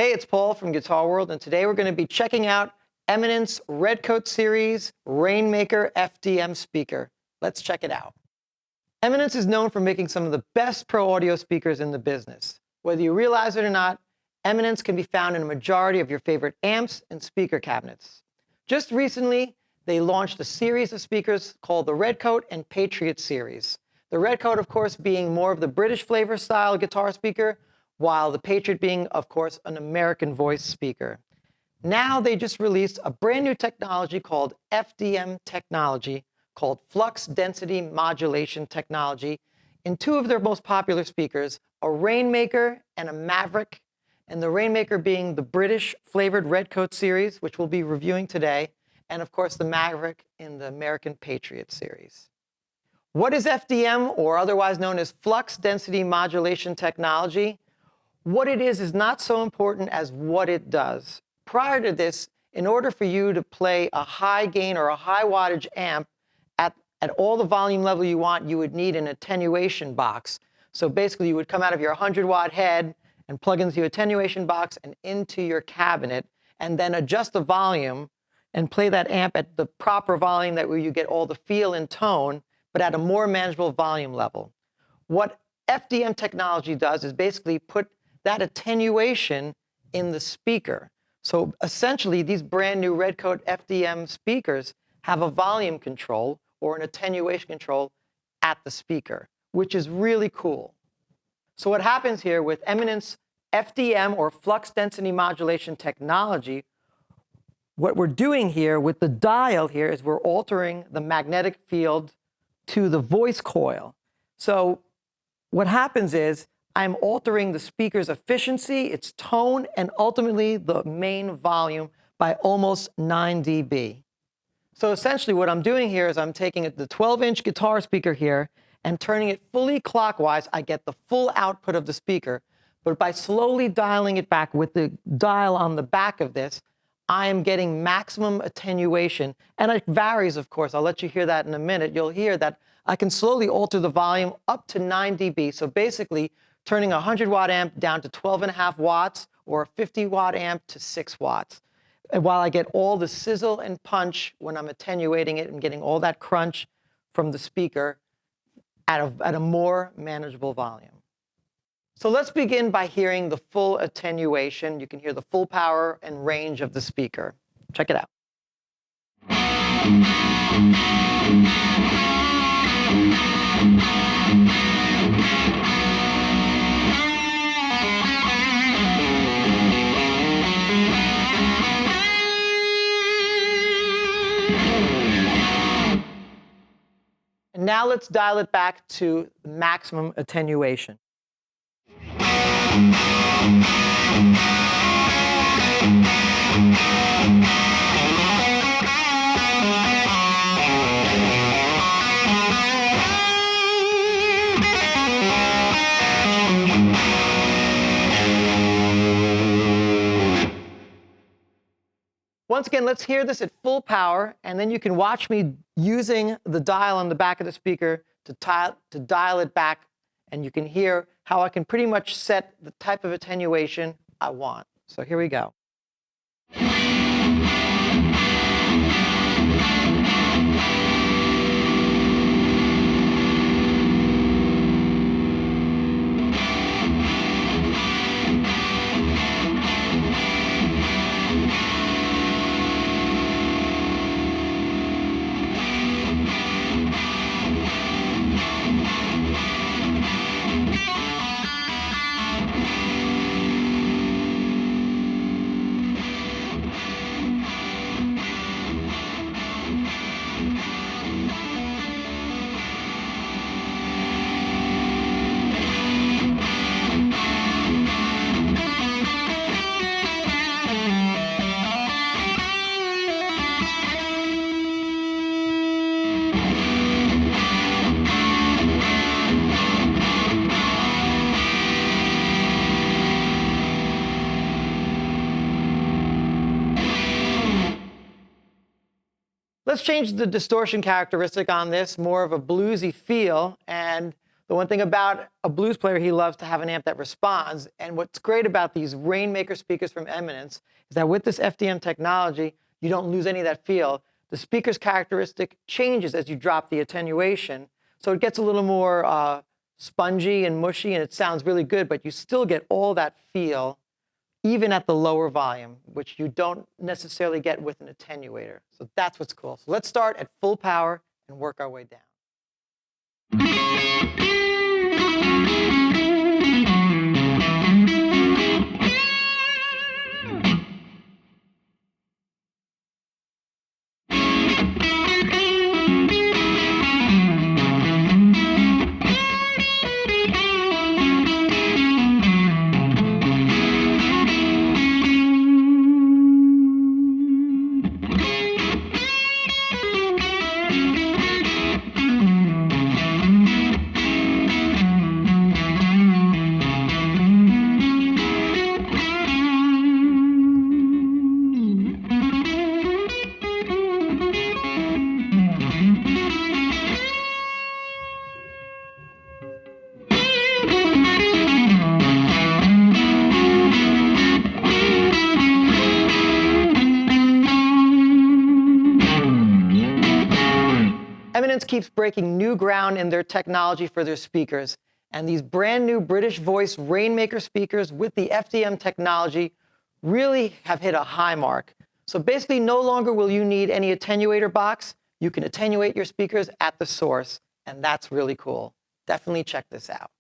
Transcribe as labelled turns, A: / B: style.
A: Hey, it's Paul from Guitar World, and today we're going to be checking out Eminence Redcoat Series Reignmaker FDM speaker. Let's check it out. Eminence is known for making some of the best pro audio speakers in the business. Whether you realize it or not, Eminence can be found in a majority of your favorite amps and speaker cabinets. Just recently, they launched a series of speakers called the Redcoat and Patriot series. The Redcoat, of course, being more of the British flavor style guitar speaker, while the Patriot being, of course, an American voice speaker. Now they just released a brand new technology called FDM technology, called Flux Density Modulation technology, in two of their most popular speakers, a Reignmaker and a Maverick, and the Reignmaker being the British flavored Redcoat series, which we'll be reviewing today, and of course the Maverick in the American Patriot series. What is FDM, or otherwise known as Flux Density Modulation technology? What it is not so important as what it does. Prior to this, in order for you to play a high gain or a high wattage amp at all the volume level you want, you would need an attenuation box. So basically you would come out of your 100-watt head and plug into your attenuation box and into your cabinet, and then adjust the volume and play that amp at the proper volume that where you get all the feel and tone, but at a more manageable volume level. What FDM technology does is basically put that attenuation in the speaker. So essentially, these brand new Redcoat FDM speakers have a volume control or an attenuation control at the speaker, which is really cool. So what happens here with Eminence FDM or Flux Density Modulation technology, what we're doing here with the dial here is we're altering the magnetic field to the voice coil. So what happens is I'm altering the speaker's efficiency, its tone, and ultimately the main volume by almost 9 dB. So essentially what I'm doing here is I'm taking the 12-inch guitar speaker here and turning it fully clockwise. I get the full output of the speaker, but by slowly dialing it back with the dial on the back of this, I am getting maximum attenuation. And it varies, of course. I'll let you hear that in a minute. You'll hear that I can slowly alter the volume up to 9 dB. So basically, turning a 100-watt amp down to 12.5 watts or a 50-watt amp to 6 watts. And while I get all the sizzle and punch when I'm attenuating it and getting all that crunch from the speaker at a more manageable volume. So let's begin by hearing the full attenuation. You can hear the full power and range of the speaker. Check it out. And now let's dial it back to maximum attenuation. Once again, let's hear this at full power, and then you can watch me using the dial on the back of the speaker to dial it back, and you can hear how I can pretty much set the type of attenuation I want. So here we go. Let's change the distortion characteristic on this, more of a bluesy feel. And The one thing about a blues player, he loves to have an amp that responds. And what's great about these Reignmaker speakers from Eminence is that with this FDM technology, you don't lose any of that feel. The speaker's characteristic changes as you drop the attenuation. So it gets a little more spongy and mushy, and it sounds really good, but you still get all that feel, even at the lower volume, which you don't necessarily get with an attenuator. So that's what's cool. So let's start at full power and work our way down. Eminence keeps breaking new ground in their technology for their speakers, and these brand new British voice Reignmaker speakers with the FDM technology really have hit a high mark. So basically, no longer will you need any attenuator box. You can attenuate your speakers at the source, and that's really cool. Definitely check this out.